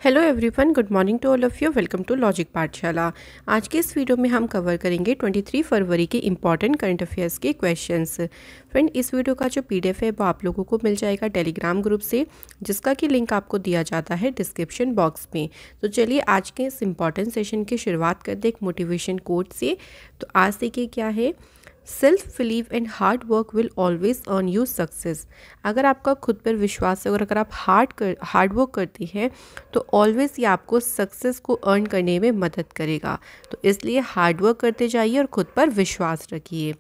Hello everyone, good morning to all of you. Welcome to logic Pathshala. आज के इस video में हम कवर करेंगे 23 फरवरी के इंपॉर्टेंट करंट अफेयर्स के क्वेश्चंस। फ्रेंड, इस वीडियो का जो पीडीएफ है वो आप लोगों को मिल जाएगा टेलीग्राम ग्रुप से, जिसका कि लिंक आपको दिया जाता है डिस्क्रिप्शन बॉक्स में। तो चलिए आज के इस इंपॉर्टेंट सेशन की शुरुआत करते एक मोटिवेशन कोट से। तो आज देखिए क्या है, self believe and hard work will always earn you success. अगर आपका खुद पर विश्वास है और अगर आप हार्ड वर्क करती हैं तो ऑलवेज ये आपको सक्सेस को अर्न करने में मदद करेगा। तो इसलिए हार्ड वर्क करते जाइए और खुद पर विश्वास रखिए।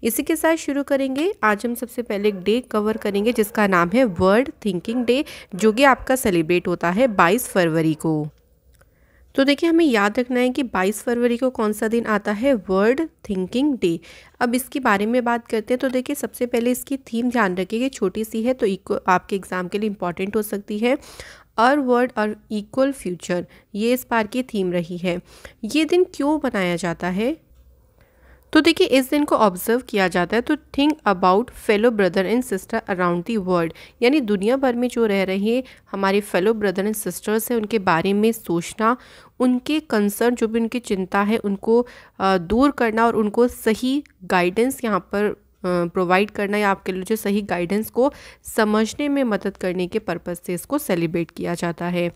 इसी के साथ शुरू करेंगे। आज हम सबसे पहले एक डे कवर करेंगे जिसका नाम है वर्ल्ड थिंकिंग डे, जो कि आपका सेलिब्रेट होता है 22 फरवरी को। तो देखिए, हमें याद रखना है कि 22 फरवरी को कौन सा दिन आता है, वर्ल्ड थिंकिंग डे। अब इसके बारे में बात करते हैं। तो देखिए, सबसे पहले इसकी थीम ध्यान रखिए कि छोटी सी है तो आपके एग्जाम के लिए इम्पॉर्टेंट हो सकती है। आवर वर्ल्ड और इक्वल फ्यूचर, ये इस बार की थीम रही है। ये दिन क्यों मनाया जाता है? तो देखिए, इस दिन को ऑब्जर्व किया जाता है तो think about fellow brother and sister around the world, यानी दुनिया भर में जो रह रहे हमारे फेलो ब्रदर एंड सिस्टर्स हैं उनके बारे में सोचना, उनके कंसर्न जो भी उनकी चिंता है उनको दूर करना और उनको सही गाइडेंस यहाँ पर प्रोवाइड करना या आपके लिए जो सही गाइडेंस को समझने में मदद करने के पर्पज़ से इसको सेलिब्रेट किया जाता है।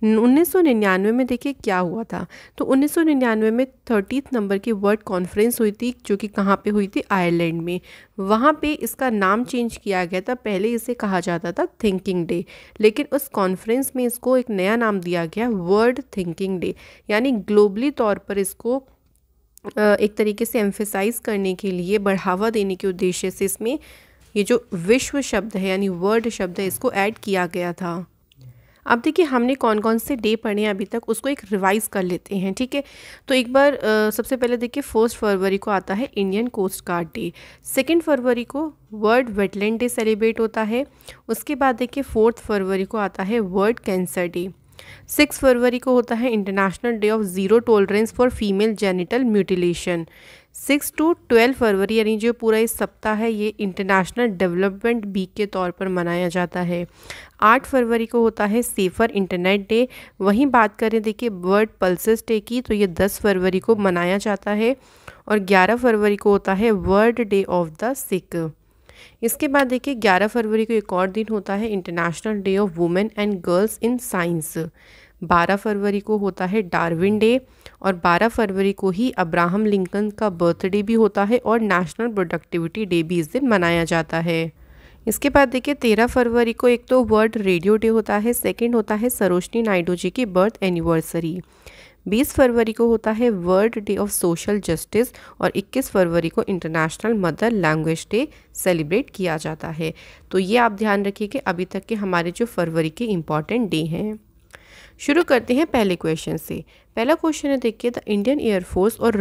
1999 में देखिए क्या हुआ था। तो 1999 में 30 नंबर की वर्ल्ड कॉन्फ्रेंस हुई थी, जो कि कहाँ पे हुई थी, आयरलैंड में। वहाँ पे इसका नाम चेंज किया गया था। पहले इसे कहा जाता था थिंकिंग डे, लेकिन उस कॉन्फ्रेंस में इसको एक नया नाम दिया गया, वर्ल्ड थिंकिंग डे, यानी ग्लोबली तौर पर इसको एक तरीके से एम्फेसाइज करने के लिए, बढ़ावा देने के उद्देश्य से इसमें ये जो विश्व शब्द है यानी वर्ल्ड शब्द है इसको ऐड किया गया था। अब देखिए, हमने कौन कौन से डे पढ़े हैं अभी तक, उसको एक रिवाइज कर लेते हैं, ठीक है। तो एक बार सबसे पहले देखिए, 1 फरवरी को आता है इंडियन कोस्ट गार्ड डे। 2 फरवरी को वर्ल्ड वेटलैंड डे सेलिब्रेट होता है। उसके बाद देखिए 4 फरवरी को आता है वर्ल्ड कैंसर डे। 6 फरवरी को होता है international day of zero tolerance for female genital mutilation. 6 to 12 फरवरी यानी जो पूरा इस सप्ताह है ये इंटरनेशनल डेवलपमेंट वीक के तौर पर मनाया जाता है। 8 फरवरी को होता है सेफर इंटरनेट डे। वहीं बात करें देखिए वर्ल्ड पल्सेस डे की, तो ये 10 फरवरी को मनाया जाता है। और 11 फरवरी को होता है वर्ल्ड डे ऑफ द सिक। इसके बाद देखिए 11 फरवरी को एक और दिन होता है international day of women and girls in science. 12 फरवरी को होता है डार्विन डे। और 12 फरवरी को ही अब्राहम लिंकन का बर्थडे भी होता है और नेशनल प्रोडक्टिविटी डे भी इस दिन मनाया जाता है। इसके बाद देखिए 13 फरवरी को एक तो वर्ल्ड रेडियो डे होता है, सेकंड होता है सरोजनी नायडू जी की बर्थ एनिवर्सरी। 20 फरवरी को होता है world day of social justice और 21 फरवरी को international mother language day celebrate किया जाता है। तो ये आप ध्यान रखिए कि अभी तक के हमारे जो फरवरी के इम्पॉर्टेंट डे हैं। शुरू करते हैं पहले क्वेश्चन से। पहला क्वेश्चन है देखिए, द इंडियन एयरफोर्स और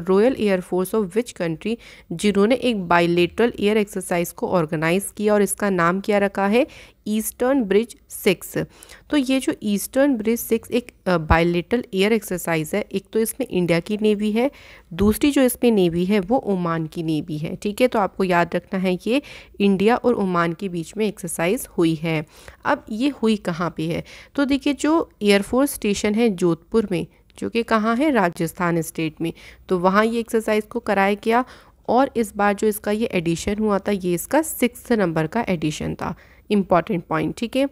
royal air force of which country, जिन्होंने एक बायलेटरल एयर एक्सरसाइज को ऑर्गेनाइज किया और इसका नाम क्या रखा है, ईस्टर्न ब्रिज 6। तो ये जो ईस्टर्न ब्रिज 6 एक बायलेटरल एयर एक्सरसाइज है। एक तो इसमें इंडिया की नेवी है, दूसरी जो इसमें नेवी है वो ओमान की नेवी है, ठीक है। तो आपको याद रखना है ये इंडिया और ओमान के बीच में एक्सरसाइज हुई है। अब ये हुई कहाँ पे है? तो देखिए, जो एयरफोर्स स्टेशन है जोधपुर में, जो कि कहाँ है, राजस्थान स्टेट में, तो वहाँ ये एक्सरसाइज को कराया गया। और इस बार जो इसका ये एडिशन हुआ था, ये इसका 6 नंबर का एडिशन था। इम्पॉर्टेंट पॉइंट, ठीक है।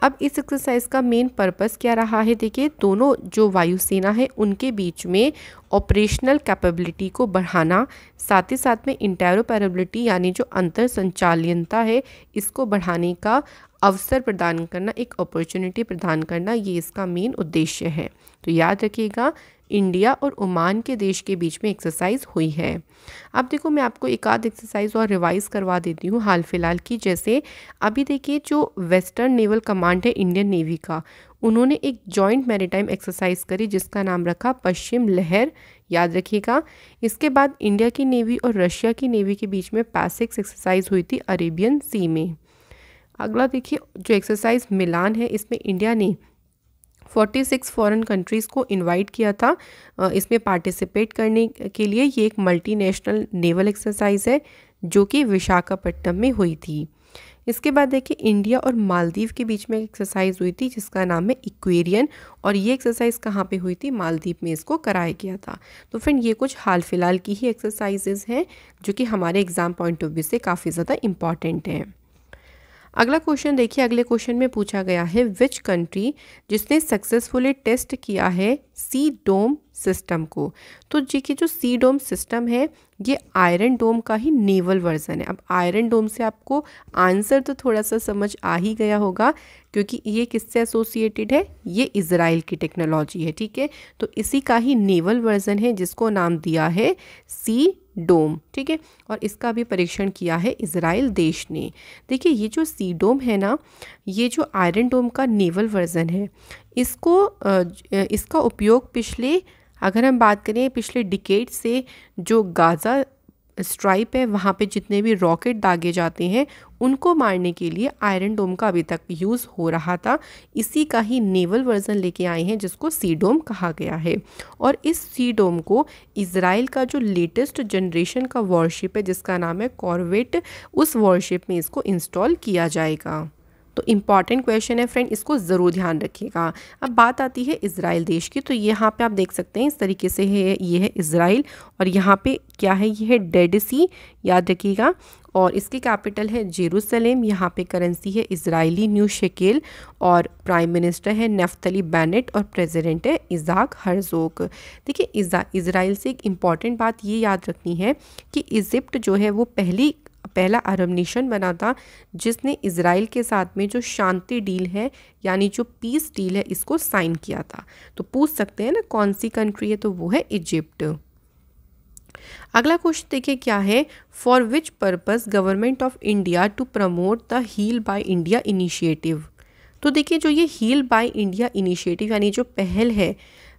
अब इस एक्सरसाइज का मेन पर्पस क्या रहा है, देखिए दोनों जो वायुसेना है उनके बीच में ऑपरेशनल कैपेबिलिटी को बढ़ाना, साथ ही साथ में इंटेरोपरेबिलिटी यानी जो अंतर संचालनता है इसको बढ़ाने का अवसर प्रदान करना, एक अपॉर्चुनिटी प्रदान करना, ये इसका मेन उद्देश्य है। तो याद रखिएगा, इंडिया और ओमान के देश के बीच में एक्सरसाइज हुई है। अब देखो, मैं आपको एक आध एक्सरसाइज और रिवाइज करवा देती हूँ हाल फिलहाल की। जैसे अभी देखिए, जो वेस्टर्न नेवल कमांड है इंडियन नेवी का, उन्होंने एक जॉइंट मैरीटाइम एक्सरसाइज करी जिसका नाम रखा पश्चिम लहर, याद रखिएगा। इसके बाद इंडिया की नेवी और रशिया की नेवी के बीच में पैसिफिक एक्सरसाइज हुई थी अरेबियन सी में। अगला देखिए, जो एक्सरसाइज मिलान है, इसमें इंडिया ने 46 फॉरेन कंट्रीज़ को इनवाइट किया था इसमें पार्टिसिपेट करने के लिए। ये एक मल्टीनेशनल नेवल एक्सरसाइज है जो कि विशाखापट्टनम में हुई थी। इसके बाद देखिए इंडिया और मालदीव के बीच में एक्सरसाइज हुई थी जिसका नाम है इक्वेरियन, और ये एक्सरसाइज कहाँ पे हुई थी? मालदीव में इसको कराया गया था। तो फ्रेंड ये कुछ हाल फिलहाल की ही एक्सरसाइजेज हैं जो कि हमारे एग्जाम पॉइंट ऑफ व्यू से काफ़ी ज़्यादा इंपॉर्टेंट हैं। अगला क्वेश्चन देखिए, अगले क्वेश्चन में पूछा गया है विच कंट्री जिसने सक्सेसफुली टेस्ट किया है सी डोम सिस्टम को। तो जी की जो सी डोम सिस्टम है ये आयरन डोम का ही नेवल वर्जन है। अब आयरन डोम से आपको आंसर तो थोड़ा सा समझ आ ही गया होगा क्योंकि ये किससे एसोसिएटेड है, ये इजराइल की टेक्नोलॉजी है, ठीक है। तो इसी का ही नेवल वर्जन है जिसको नाम दिया है सी डोम, ठीक है। और इसका भी परीक्षण किया है इजराइल देश ने। देखिए ये जो सी डोम है ना, ये जो आयरन डोम का नेवल वर्जन है, इसका उपयोग पिछले, अगर हम बात करें पिछले डिकेड से, जो गाज़ा स्ट्राइप है वहाँ पे जितने भी रॉकेट दागे जाते हैं उनको मारने के लिए आयरन डोम का अभी तक यूज़ हो रहा था। इसी का ही नेवल वर्जन लेके आए हैं जिसको सी डोम कहा गया है। और इस सी डोम को इजराइल का जो लेटेस्ट जनरेशन का वॉरशिप है जिसका नाम है कॉर्वेट, उस वॉरशिप में इसको इंस्टॉल किया जाएगा। तो इम्पॉर्टेंट क्वेश्चन है फ्रेंड, इसको ज़रूर ध्यान रखिएगा। अब बात आती है इजराइल देश की, तो यहाँ पे आप देख सकते हैं इस तरीके से है, ये है इजराइल और यहाँ पे क्या है, ये है डेड सी, याद रखिएगा। और इसकी कैपिटल है जेरूसलेम। यहाँ पे करेंसी है इजरायली न्यू शेकेल और प्राइम मिनिस्टर है नेफ्तली बेनेट और प्रेसिडेंट है इज़ाक हर्जोग। देखिए इजराइल से एक इम्पॉर्टेंट बात ये याद रखनी है कि इजिप्ट जो है वो पहला अरब नेशन बना था जिसने इजराइल के साथ में जो शांति डील है यानी जो पीस डील है इसको साइन किया था। तो पूछ सकते हैं ना कौन सी कंट्री है, तो वो है इजिप्ट। अगला क्वेश्चन देखिए क्या है, for which purpose government of India to promote the heal by India initiative. तो देखिए जो ये हील बाय इंडिया इनिशिएटिव यानी जो पहल है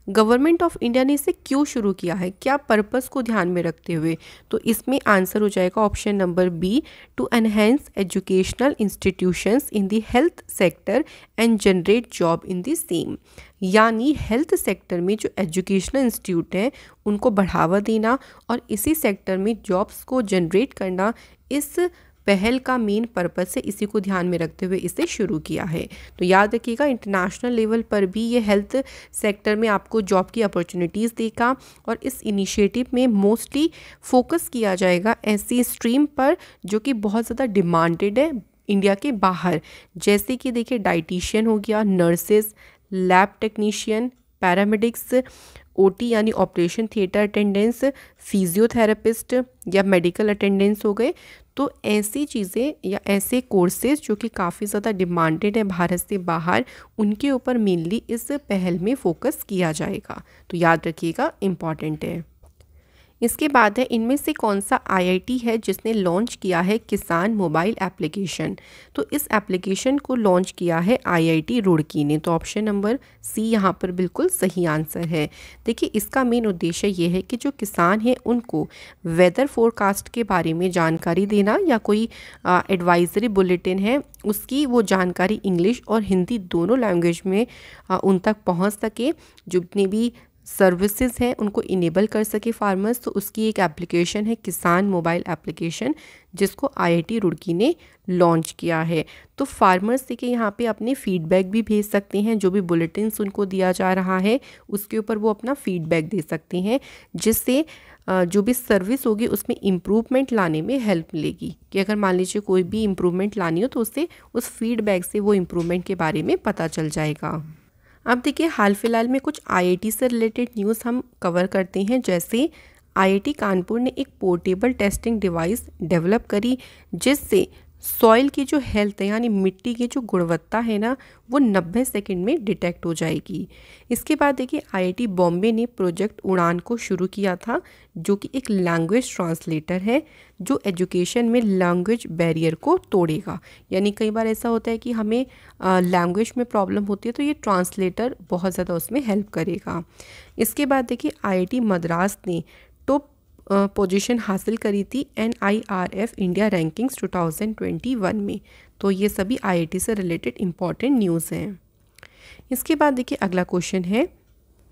गवर्नमेंट ऑफ इंडिया ने इसे क्यों शुरू किया है, क्या पर्पस को ध्यान में रखते हुए, तो इसमें आंसर हो जाएगा option number B, to enhance educational institutions in the health sector and generate job in the same. यानी हेल्थ सेक्टर में जो एजुकेशनल इंस्टीट्यूट हैं उनको बढ़ावा देना और इसी सेक्टर में जॉब्स को जनरेट करना, इस पहल का मेन पर्पस से इसी को ध्यान में रखते हुए इसे शुरू किया है। तो याद रखिएगा इंटरनेशनल लेवल पर भी ये हेल्थ सेक्टर में आपको जॉब की अपॉर्चुनिटीज़ देगा और इस इनिशिएटिव में मोस्टली फोकस किया जाएगा ऐसी स्ट्रीम पर जो कि बहुत ज़्यादा डिमांडेड है इंडिया के बाहर, जैसे कि देखिए डाइटिशियन हो गया, nurses, lab technician, paramedics, OT यानी ऑपरेशन थिएटर अटेंडेंस, फिजियोथेरेपिस्ट या मेडिकल अटेंडेंस हो गए। तो ऐसी चीज़ें या ऐसे कोर्सेज जो कि काफ़ी ज़्यादा डिमांडेड है भारत से बाहर, उनके ऊपर मेनली इस पहल में फोकस किया जाएगा। तो याद रखिएगा इम्पॉर्टेंट है। इसके बाद है इनमें से कौन सा आईआईटी है जिसने लॉन्च किया है किसान मोबाइल एप्लीकेशन। तो इस एप्लीकेशन को लॉन्च किया है आईआईटी रुड़की ने। तो ऑप्शन नंबर सी यहाँ पर बिल्कुल सही आंसर है। देखिए इसका मेन उद्देश्य ये है कि जो किसान हैं उनको वेदर फोरकास्ट के बारे में जानकारी देना या कोई एडवाइजरी बुलेटिन है उसकी वो जानकारी इंग्लिश और हिंदी दोनों लैंग्वेज में उन तक पहुँच सके, जितने भी सर्विसेज हैं उनको इनेबल कर सके फार्मर्स। तो उसकी एक एप्लीकेशन है किसान मोबाइल एप्लीकेशन जिसको आईआईटी रुड़की ने लॉन्च किया है। तो फार्मर्स देखिए यहाँ पे अपने फीडबैक भी भेज सकते हैं, जो भी बुलेटिन्स उनको दिया जा रहा है उसके ऊपर वो अपना फीडबैक दे सकते हैं, जिससे जो भी सर्विस होगी उसमें इम्प्रूवमेंट लाने में हेल्प मिलेगी। कि अगर मान लीजिए कोई भी इम्प्रूवमेंट लानी हो तो उससे उस फीडबैक से वो इम्प्रूवमेंट के बारे में पता चल जाएगा। अब देखिए हाल फिलहाल में कुछ आईआईटी से रिलेटेड न्यूज़ हम कवर करते हैं। जैसे आईआईटी कानपुर ने एक पोर्टेबल टेस्टिंग डिवाइस डेवलप करी जिससे सॉइल की जो हेल्थ है यानी मिट्टी की जो गुणवत्ता है ना वो 90 सेकंड में डिटेक्ट हो जाएगी। इसके बाद देखिए आईआईटी बॉम्बे ने प्रोजेक्ट उड़ान को शुरू किया था जो कि एक लैंग्वेज ट्रांसलेटर है जो एजुकेशन में लैंग्वेज बैरियर को तोड़ेगा। यानी कई बार ऐसा होता है कि हमें लैंग्वेज में प्रॉब्लम होती है तो ये ट्रांसलेटर बहुत ज़्यादा उसमें हेल्प करेगा। इसके बाद देखिए आईआईटी मद्रास ने टॉप पोजीशन हासिल करी थी NIRF इंडिया रैंकिंग्स 2021 में। तो ये सभी आईआईटी से रिलेटेड इम्पॉर्टेंट न्यूज़ हैं। इसके बाद देखिए अगला क्वेश्चन है,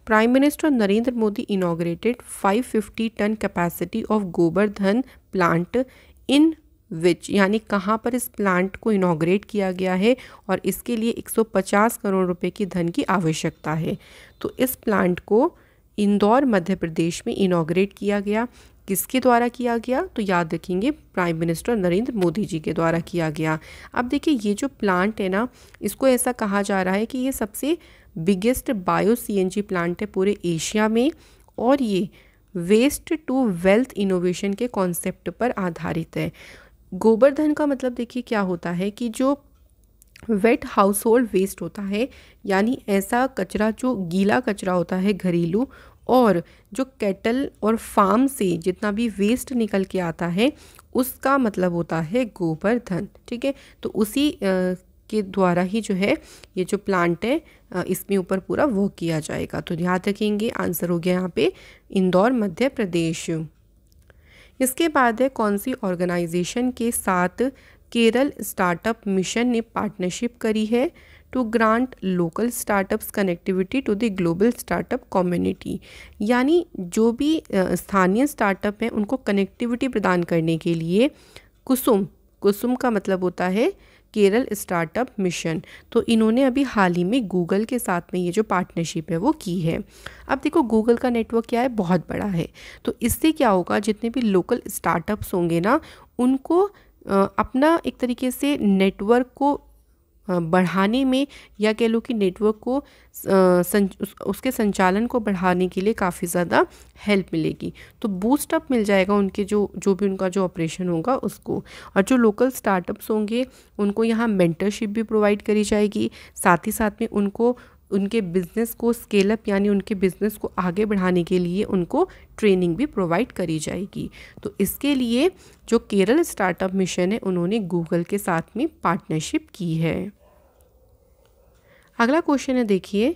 prime minister Narendra Modi inaugurated 550 tonne capacity of Gobardhan plant in which, यानी कहाँ पर इस प्लांट को इनॉग्रेट किया गया है और इसके लिए 150 करोड़ रुपए की धन की आवश्यकता है। तो इस प्लांट को इंदौर मध्य प्रदेश में इनॉग्रेट किया गया। किसके द्वारा किया गया? तो याद रखेंगे प्राइम मिनिस्टर नरेंद्र मोदी जी के द्वारा किया गया। अब देखिए ये जो प्लांट है ना, इसको ऐसा कहा जा रहा है कि ये सबसे बिगेस्ट बायो सीएनजी प्लांट है पूरे एशिया में और ये वेस्ट टू वेल्थ इनोवेशन के कॉन्सेप्ट पर आधारित है। गोबर धन का मतलब देखिए क्या होता है कि जो वेट हाउस होल्ड वेस्ट होता है, यानी ऐसा कचरा जो गीला कचरा होता है घरेलू, और जो कैटल और फार्म से जितना भी वेस्ट निकल के आता है उसका मतलब होता है गोबर धन। ठीक है, तो उसी के द्वारा ही जो है ये जो प्लांट है इसमें ऊपर पूरा वर्क किया जाएगा। तो याद रखेंगे आंसर हो गया यहाँ पे इंदौर मध्य प्रदेश। इसके बाद है कौन सी ऑर्गेनाइजेशन के साथ केरल स्टार्टअप मिशन ने पार्टनरशिप करी है to grant local startups connectivity to the global startup community, यानी जो भी स्थानीय स्टार्टअप हैं उनको कनेक्टिविटी प्रदान करने के लिए कुसुम का मतलब होता है केरल स्टार्टअप मिशन। तो इन्होंने अभी हाल ही में गूगल के साथ में ये जो पार्टनरशिप है वो की है। अब देखो गूगल का नेटवर्क क्या है, बहुत बड़ा है। तो इससे क्या होगा, जितने भी लोकल स्टार्टअप्स होंगे ना उनको अपना एक तरीके से नेटवर्क को बढ़ाने में, या कह लो कि नेटवर्क को उसके संचालन को बढ़ाने के लिए काफ़ी ज़्यादा हेल्प मिलेगी। तो बूस्ट अप मिल जाएगा उनके जो भी उनका जो ऑपरेशन होगा उसको। और जो लोकल स्टार्टअप्स होंगे उनको यहाँ मेंटरशिप भी प्रोवाइड करी जाएगी, साथ ही साथ में उनको उनके बिज़नेस को स्केल अप यानी उनके बिज़नेस को आगे बढ़ाने के लिए उनको ट्रेनिंग भी प्रोवाइड करी जाएगी। तो इसके लिए जो केरल स्टार्टअप मिशन है उन्होंने गूगल के साथ में पार्टनरशिप की है। अगला क्वेश्चन है देखिए,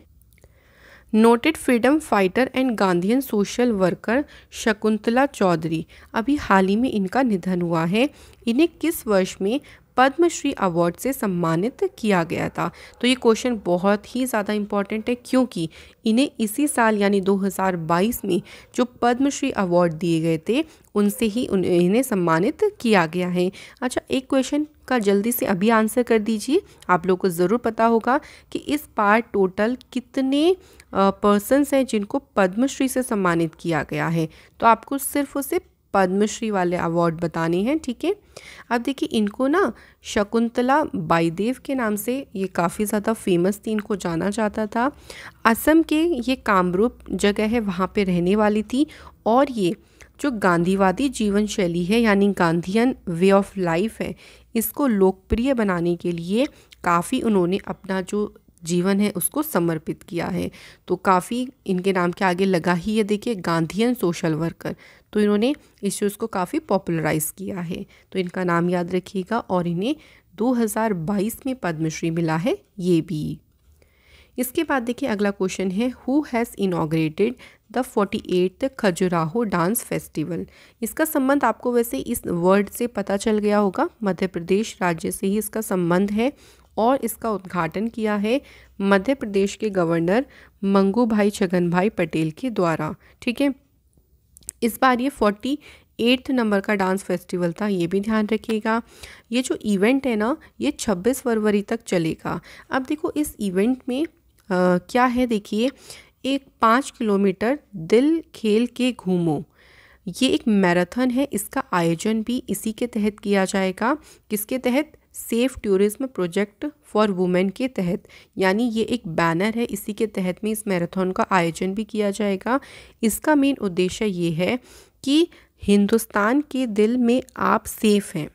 noted freedom fighter and Gandhian social worker Shakuntala Chaudhary, अभी हाल ही में इनका निधन हुआ है। इन्हें किस वर्ष में पद्मश्री अवार्ड से सम्मानित किया गया था? तो ये क्वेश्चन बहुत ही ज़्यादा इम्पॉर्टेंट है क्योंकि इन्हें इसी साल यानी 2022 में जो पद्मश्री अवार्ड दिए गए थे उनसे ही इन्हें सम्मानित किया गया है। अच्छा, एक क्वेश्चन का जल्दी से अभी आंसर कर दीजिए। आप लोगों को ज़रूर पता होगा कि इस बार टोटल कितने पर्सन्स हैं जिनको पद्मश्री से सम्मानित किया गया है। तो आपको सिर्फ और सिर्फ पद्मश्री वाले अवार्ड बताने हैं। ठीक है, अब देखिए इनको ना शकुंतला बाईदेव के नाम से ये काफ़ी ज़्यादा फेमस थी, इनको जाना जाता था। असम के ये कामरूप जगह है वहाँ पे रहने वाली थी और ये जो गांधीवादी जीवन शैली है यानी गांधीयन वे ऑफ लाइफ है, इसको लोकप्रिय बनाने के लिए काफ़ी उन्होंने अपना जो जीवन है उसको समर्पित किया है। तो काफ़ी इनके नाम के आगे लगा ही है देखिए गांधीयन सोशल वर्कर। तो इन्होंने इस चीज़ को काफ़ी पॉपुलराइज किया है। तो इनका नाम याद रखिएगा और इन्हें 2022 में पद्मश्री मिला है ये भी। इसके बाद देखिए अगला क्वेश्चन है, who has inaugurated the 48th Khajuraho dance festival. इसका संबंध आपको वैसे इस वर्ड से पता चल गया होगा, मध्य प्रदेश राज्य से ही इसका संबंध है और इसका उद्घाटन किया है मध्य प्रदेश के गवर्नर मंगू भाई छगन भाई पटेल के द्वारा। ठीक है, इस बार ये 48th नंबर का डांस फेस्टिवल था, ये भी ध्यान रखिएगा। ये जो इवेंट है ना ये 26 फरवरी तक चलेगा। अब देखो इस इवेंट में क्या है, देखिए एक 5 किलोमीटर दिल खेल के घूमो, ये एक मैराथन है। इसका आयोजन भी इसी के तहत किया जाएगा। किसके तहत? Safe tourism project for women के तहत, यानी ये एक बैनर है, इसी के तहत में इस मैराथन का आयोजन भी किया जाएगा। इसका मेन उद्देश्य ये है कि हिंदुस्तान के दिल में आप सेफ हैं,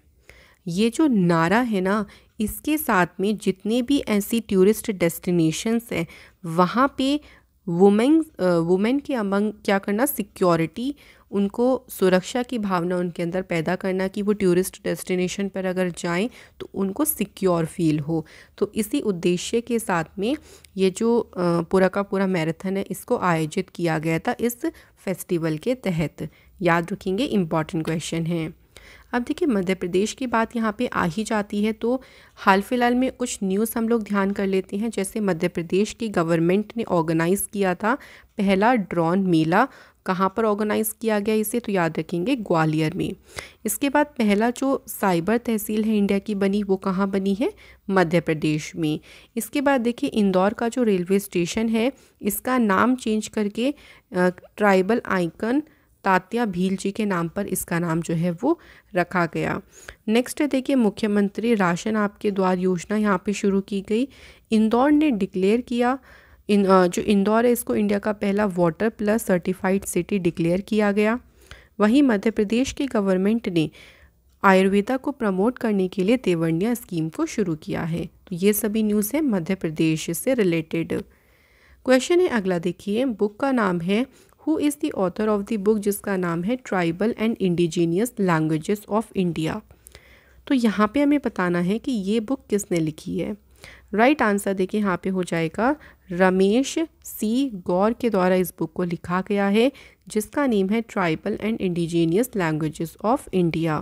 ये जो नारा है ना, इसके साथ में जितने भी ऐसी टूरिस्ट डेस्टिनेशंस हैं वहाँ पे वुमेन के अमंग क्या करना, सिक्योरिटी, उनको सुरक्षा की भावना उनके अंदर पैदा करना कि वो टूरिस्ट डेस्टिनेशन पर अगर जाएं तो उनको सिक्योर फील हो। तो इसी उद्देश्य के साथ में ये जो पूरा का पूरा मैराथन है इसको आयोजित किया गया था इस फेस्टिवल के तहत। याद रखेंगे, इम्पॉर्टेंट क्वेश्चन है। अब देखिए मध्य प्रदेश की बात यहाँ पे आ ही जाती है तो हाल फिलहाल में कुछ न्यूज़ हम लोग ध्यान कर लेते हैं। जैसे मध्य प्रदेश की गवर्नमेंट ने ऑर्गेनाइज़ किया था पहला ड्रोन मेला कहाँ पर ऑर्गेनाइज किया गया इसे, तो याद रखेंगे ग्वालियर में। इसके बाद पहला जो साइबर तहसील है इंडिया की बनी, वो कहाँ बनी है, मध्य प्रदेश में। इसके बाद देखिए इंदौर का जो रेलवे स्टेशन है इसका नाम चेंज करके ट्राइबल आइकन तात्या भील जी के नाम पर इसका नाम जो है वो रखा गया। नेक्स्ट है देखिए मुख्यमंत्री राशन आपके द्वार योजना यहाँ पे शुरू की गई। इंदौर ने डिक्लेयर किया, जो इंदौर है इसको इंडिया का पहला water plus certified city declare किया गया। वहीं मध्य प्रदेश की गवर्नमेंट ने आयुर्वेदा को प्रमोट करने के लिए देवनिया स्कीम को शुरू किया है। तो ये सभी न्यूज़ है मध्य प्रदेश से रिलेटेड। क्वेश्चन है अगला देखिए, बुक का नाम है who is the author of the book, जिसका नाम है tribal and indigenous languages of India. तो यहाँ पे हमें बताना है कि ये बुक किसने लिखी है। राइट आंसर देखिए यहाँ पे हो जाएगा रमेश सी गौर के द्वारा इस बुक को लिखा गया है, जिसका नेम है tribal and indigenous languages of India.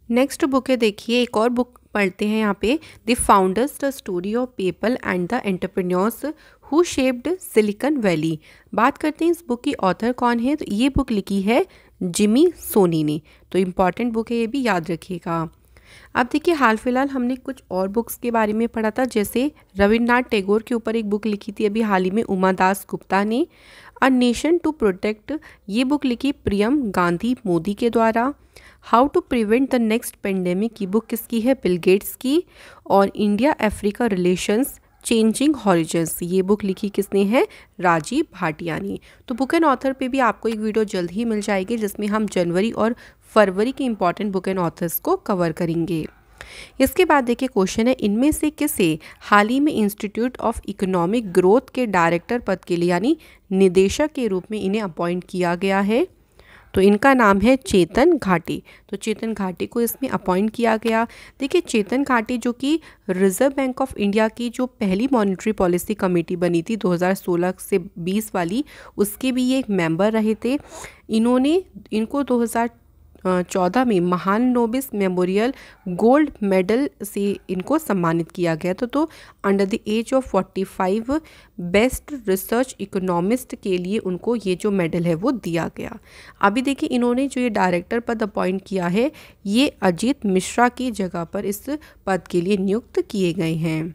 Next book है देखिए, एक और बुक पढ़ते हैं यहाँ पे, the founders the story of people and the entrepreneurs who shaped silicon valley. बात करते हैं इस बुक की ऑथर कौन है, तो ये बुक लिखी है जिमी सोनी ने। तो इम्पॉर्टेंट बुक है, ये भी याद रखिएगा। अब देखिए हाल फिलहाल हमने कुछ और बुक्स के बारे में पढ़ा था, जैसे रविन्द्रनाथ टैगोर के ऊपर एक बुक लिखी थी अभी हाल ही में उमा दास गुप्ता ने। अ नेशन टू प्रोटेक्ट, ये बुक लिखी प्रियम गांधी मोदी के द्वारा। How to prevent the next pandemic, की बुक किसकी है, बिल गेट्स की। और India Africa relations changing horizons, ये बुक लिखी किसने है, राजीव भाटिया ने। तो बुक एंड ऑथर पे भी आपको एक वीडियो जल्द ही मिल जाएगी, जिसमें हम जनवरी और फरवरी के इंपॉर्टेंट बुक एंड ऑथर्स को कवर करेंगे। इसके बाद देखिए क्वेश्चन है, इनमें से किसे हाल ही में इंस्टीट्यूट ऑफ इकोनॉमिक ग्रोथ के डायरेक्टर पद के लिए यानी निदेशक के रूप में इन्हें अपॉइंट किया गया है। तो इनका नाम है चेतन घाटी। तो चेतन घाटी को इसमें अपॉइंट किया गया। देखिए चेतन घाटी जो कि रिजर्व बैंक ऑफ इंडिया की जो पहली मॉनेटरी पॉलिसी कमेटी बनी थी 2016 से 20 वाली, उसके भी ये एक मेंबर रहे थे। इनको 2014 में महान नोबिस मेमोरियल गोल्ड मेडल से इनको सम्मानित किया गया था। तो under the age of 45 best research economist के लिए उनको ये जो मेडल है वो दिया गया। अभी देखिए इन्होंने जो ये डायरेक्टर पद अपॉइंट किया है, ये अजीत मिश्रा की जगह पर इस पद के लिए नियुक्त किए गए हैं।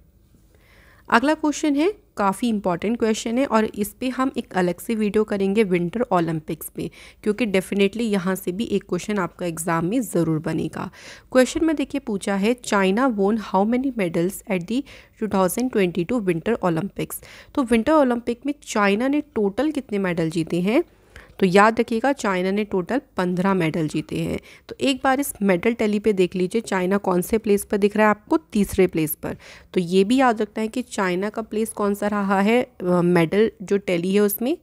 अगला क्वेश्चन है, काफ़ी इंपॉर्टेंट क्वेश्चन है और इस पे हम एक अलग से वीडियो करेंगे विंटर ओलंपिक्स पे, क्योंकि डेफिनेटली यहाँ से भी एक क्वेश्चन आपका एग्जाम में ज़रूर बनेगा। क्वेश्चन में देखिए पूछा है, चाइना वोन how many medals at the 2022 winter Olympics. तो विंटर ओलंपिक में चाइना ने टोटल कितने मेडल जीते हैं, तो याद रखिएगा चाइना ने टोटल 15 मेडल जीते हैं। तो एक बार इस मेडल टैली पे देख लीजिए, चाइना कौन से प्लेस पर दिख रहा है आपको, तीसरे प्लेस पर। तो ये भी याद रखना है कि चाइना का प्लेस कौन सा रहा है मेडल जो टैली है उसमें,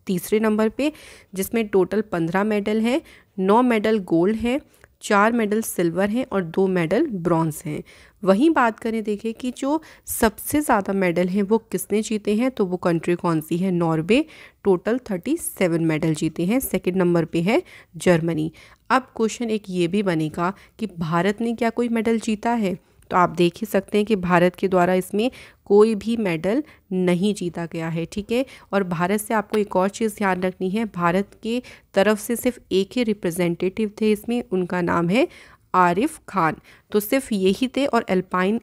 तीसरे नंबर पे, जिसमें टोटल 15 मेडल हैं। 9 मेडल गोल्ड हैं, 4 मेडल सिल्वर हैं और 2 मेडल ब्रॉन्ज हैं। वहीं बात करें देखें कि जो सबसे ज़्यादा मेडल हैं वो किसने जीते हैं, तो वो कंट्री कौन सी है, नॉर्वे। टोटल 37 मेडल जीते हैं। सेकंड नंबर पे है जर्मनी। अब क्वेश्चन एक ये भी बनेगा कि भारत ने क्या कोई मेडल जीता है, तो आप देख ही सकते हैं कि भारत के द्वारा इसमें कोई भी मेडल नहीं जीता गया है, ठीक है। और भारत से आपको एक और चीज़ ध्यान रखनी है, भारत के तरफ से सिर्फ एक ही रिप्रेजेंटेटिव थे इसमें, उनका नाम है आरिफ खान। तो सिर्फ यही थे और एल्पाइन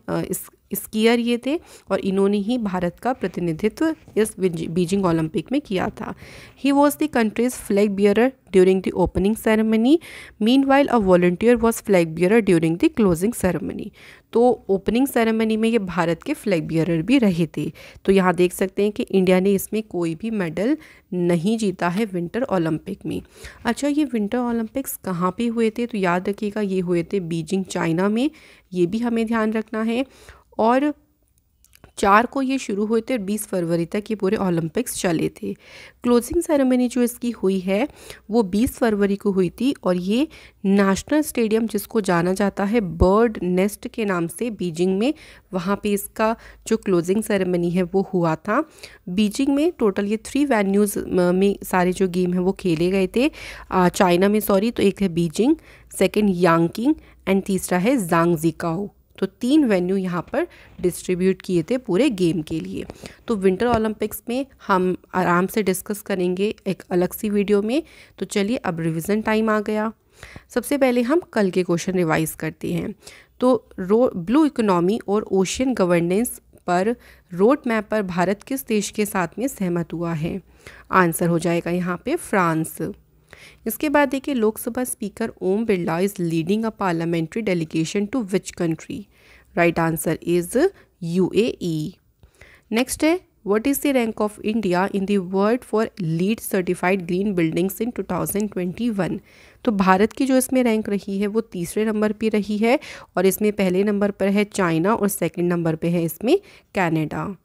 स्कीयर ये थे और इन्होंने ही भारत का प्रतिनिधित्व इस बीजिंग ओलंपिक में किया था। He was the countries flag bearer during the opening ceremony, meanwhile a volunteer was flag bearer during the closing ceremony. तो ओपनिंग सेरेमनी में ये भारत के फ्लैग बियरर भी रहे थे। तो यहाँ देख सकते हैं कि इंडिया ने इसमें कोई भी मेडल नहीं जीता है विंटर ओलंपिक में। अच्छा, ये विंटर ओलंपिक्स कहाँ पे हुए थे, तो याद रखिएगा ये हुए थे बीजिंग चाइना में, ये भी हमें ध्यान रखना है। और 4 को ये शुरू हुए थे और 20 फरवरी तक ये पूरे ओलंपिक्स चले थे। क्लोजिंग सेरेमनी जो इसकी हुई है वो 20 फरवरी को हुई थी और ये नेशनल स्टेडियम जिसको जाना जाता है बर्ड नेस्ट के नाम से बीजिंग में, वहाँ पे इसका जो क्लोजिंग सेरेमनी है वो हुआ था। बीजिंग में टोटल ये 3 वेन्यूज़ में सारे जो गेम हैं वो खेले गए थे चाइना में, सॉरी। तो एक है बीजिंग, सेकेंड यांकिंग एंड तीसरा है ज़ांगजिकाओ। तो 3 वेन्यू यहाँ पर डिस्ट्रीब्यूट किए थे पूरे गेम के लिए। तो विंटर ओलंपिक्स में हम आराम से डिस्कस करेंगे एक अलग सी वीडियो में। तो चलिए अब रिवीजन टाइम आ गया। सबसे पहले हम कल के क्वेश्चन रिवाइज करते हैं। तो ब्लू इकोनॉमी और ओशियन गवर्नेंस पर रोड मैप पर भारत किस देश के साथ में सहमत हुआ है? आंसर हो जाएगा यहाँ पे फ्रांस। इसके बाद देखिए, Lok Sabha speaker Om Birla is leading a parliamentary delegation to which country? Right answer is UAE. Next है, what is the rank of India in the world for LEED certified green buildings in 2021? तो भारत की जो इसमें रैंक रही है वो तीसरे नंबर पे रही है, और इसमें पहले नंबर पर है चाइना और सेकंड नंबर पे है इसमें कनाडा।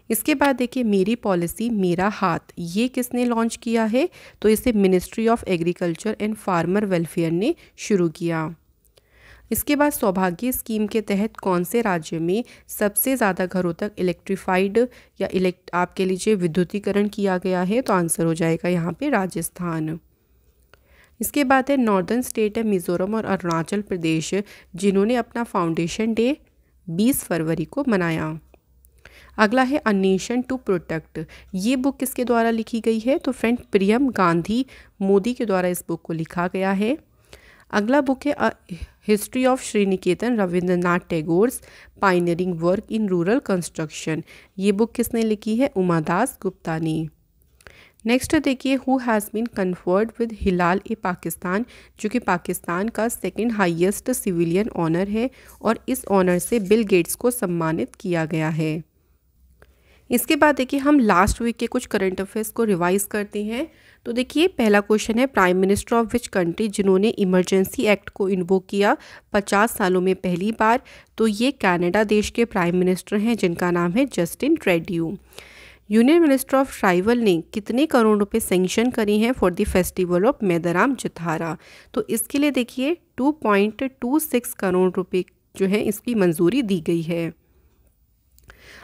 इसके बाद देखिए, मेरी पॉलिसी मेरा हाथ, ये किसने लॉन्च किया है? तो इसे ministry of agriculture and farmer welfare ने शुरू किया। इसके बाद सौभाग्य स्कीम के तहत कौन से राज्य में सबसे ज़्यादा घरों तक इलेक्ट्रीफाइड या आप कह लीजिए विद्युतीकरण किया गया है? तो आंसर हो जाएगा यहाँ पे राजस्थान। इसके बाद है, नॉर्दर्न स्टेट है मिज़ोरम और अरुणाचल प्रदेश जिन्होंने अपना फाउंडेशन डे 20 फरवरी को मनाया। अगला है, अ नेशन टू प्रोटेक्ट, ये बुक किसके द्वारा लिखी गई है? तो फ्रेंड प्रियम गांधी मोदी के द्वारा इस बुक को लिखा गया है। अगला बुक है, a history of Sriniketan Rabindranath Tagore's pioneering work in rural construction, ये बुक किसने लिखी है? उमादास गुप्ता ने। नेक्स्ट देखिए, who has been conferred with Hilal e Pakistan, जो कि पाकिस्तान का सेकंड हाईएस्ट सिविलियन ऑनर है, और इस ऑनर से बिल गेट्स को सम्मानित किया गया है। इसके बाद देखिए, हम लास्ट वीक के कुछ करंट अफेयर्स को रिवाइज करते हैं। तो देखिए, पहला क्वेश्चन है, prime minister of which country जिन्होंने इमरजेंसी एक्ट को इन्वोक किया 50 सालों में पहली बार? तो ये कनाडा देश के प्राइम मिनिस्टर हैं जिनका नाम है Justin Trudeau. Union minister of tribal ने कितने करोड़ रुपए सेंक्शन करी हैं for the festival of Medaram Jathara? तो इसके लिए देखिए 2.26 करोड़ रुपए जो है इसकी मंजूरी दी गई है।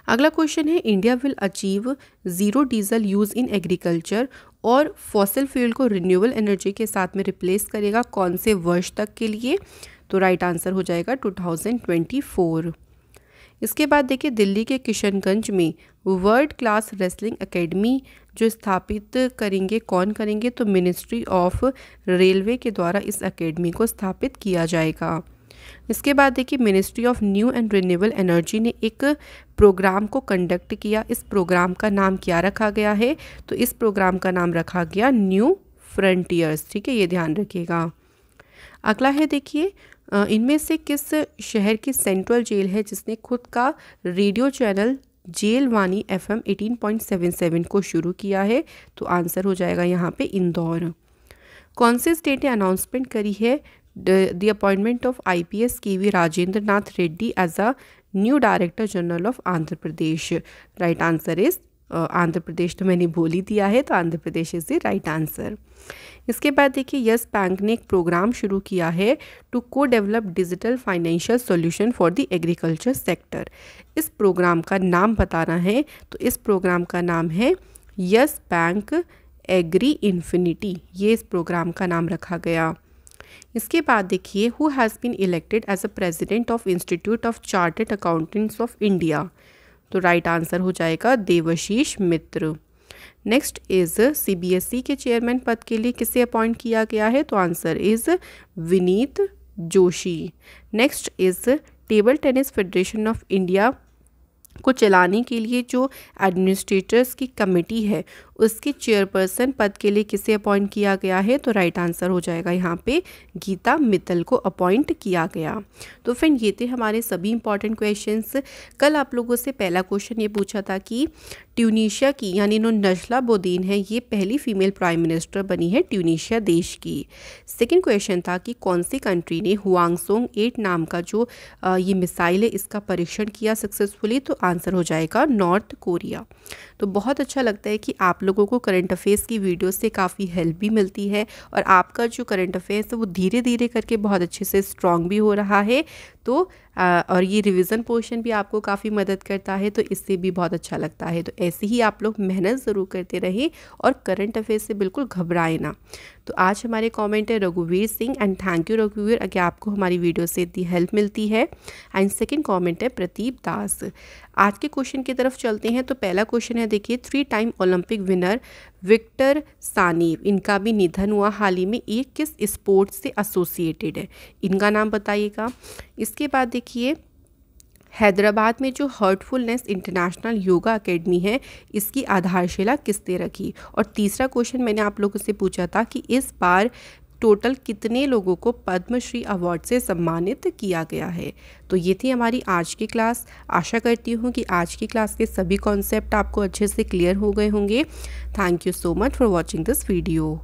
अगला क्वेश्चन है, India will achieve zero diesel use in agriculture और फॉसिल फ्यूल को रिन्यूएबल एनर्जी के साथ में रिप्लेस करेगा कौन से वर्ष तक के लिए? तो राइट आंसर हो जाएगा 2024। इसके बाद देखिए, दिल्ली के किशनगंज में वर्ल्ड क्लास रेसलिंग एकेडमी जो स्थापित करेंगे कौन करेंगे? तो मिनिस्ट्री ऑफ रेलवे के द्वारा इस एकेडमी को स्थापित किया जाएगा। इसके बाद देखिए, ministry of new and renewable energy ने एक प्रोग्राम को कंडक्ट किया, इस प्रोग्राम का नाम क्या रखा गया है? तो इस प्रोग्राम का नाम रखा गया न्यू फ्रंटियर्स, ठीक है, ये ध्यान रखिएगा। अगला है देखिए, इनमें से किस शहर की सेंट्रल जेल है जिसने खुद का रेडियो चैनल जेल वाणी FM 18.77 को शुरू किया है? तो आंसर हो जाएगा यहाँ पे इंदौर। कौन से स्टेट ने अनाउंसमेंट करी है the appointment of IPS KV Rajendra Nath Reddy as a new director general of Andhra Pradesh? Right answer is Andhra Pradesh, तो मैंने बोल ही दिया है, तो Andhra Pradesh is the right answer. इसके बाद देखिए, यस बैंक ने एक प्रोग्राम शुरू किया है टू को develop digital financial solution for the agriculture sector. इस प्रोग्राम का नाम बताना है, तो इस प्रोग्राम का नाम है यस बैंक एग्री इन्फिनिटी, ये इस प्रोग्राम का नाम रखा गया। इसके बाद देखिए, who has been elected as a president of institute of chartered accountants of India? तो राइट आंसर हो जाएगा Debashish Mitra. Next is CBSE के चेयरमैन पद के लिए किसे अपॉइंट किया गया है? तो answer is Vineet Joshi. Next is table tennis federation of India को चलाने के लिए जो एडमिनिस्ट्रेटर्स की कमेटी है उसके चेयरपर्सन पद के लिए किसे अपॉइंट किया गया है? तो राइट आंसर हो जाएगा यहाँ पे गीता मित्तल को अपॉइंट किया गया। तो फ्रेंड, ये थे हमारे सभी इंपॉर्टेंट क्वेश्चंस। कल आप लोगों से पहला क्वेश्चन ये पूछा था कि ट्यूनीशिया की यानी नजला बोदीन है, ये पहली फीमेल प्राइम मिनिस्टर बनी है ट्यूनीशिया देश की। सेकेंड क्वेश्चन था कि कौन सी कंट्री ने हुआंगसोंग 8 नाम का जो ये मिसाइल है इसका परीक्षण किया सक्सेसफुली? तो आंसर हो जाएगा नॉर्थ कोरिया। तो बहुत अच्छा लगता है कि आप लोगों को करंट अफेयर्स की वीडियो से काफ़ी हेल्प भी मिलती है, और आपका जो करंट अफेयर्स है वो धीरे धीरे करके बहुत अच्छे से स्ट्रॉन्ग भी हो रहा है। तो और ये रिवीजन पोर्शन भी आपको काफ़ी मदद करता है, तो इससे भी बहुत अच्छा लगता है। तो ऐसे ही आप लोग मेहनत ज़रूर करते रहें और करंट अफेयर्स से बिल्कुल घबराए ना। तो आज हमारे कमेंट है रघुवीर सिंह, एंड थैंक यू रघुवीर, अगर आपको हमारी वीडियो से इतनी हेल्प मिलती है। एंड सेकंड कमेंट है प्रदीप दास। आज के क्वेश्चन की तरफ चलते हैं। तो पहला क्वेश्चन है, देखिए 3 टाइम ओलंपिक विनर विक्टर सानीव, इनका भी निधन हुआ हाल ही में, ये किस स्पोर्ट्स से एसोसिएटेड है, इनका नाम बताइएगा। इसके बाद देखिए हैदराबाद में जो हार्टफुलनेस इंटरनेशनल योगा एकेडमी है, इसकी आधारशिला किसने रखी। और तीसरा क्वेश्चन मैंने आप लोगों से पूछा था कि इस बार टोटल कितने लोगों को पद्मश्री अवार्ड से सम्मानित किया गया है। तो ये थी हमारी आज की क्लास। आशा करती हूँ कि आज की क्लास के सभी कॉन्सेप्ट आपको अच्छे से क्लियर हो गए होंगे। Thank you so much for watching this video.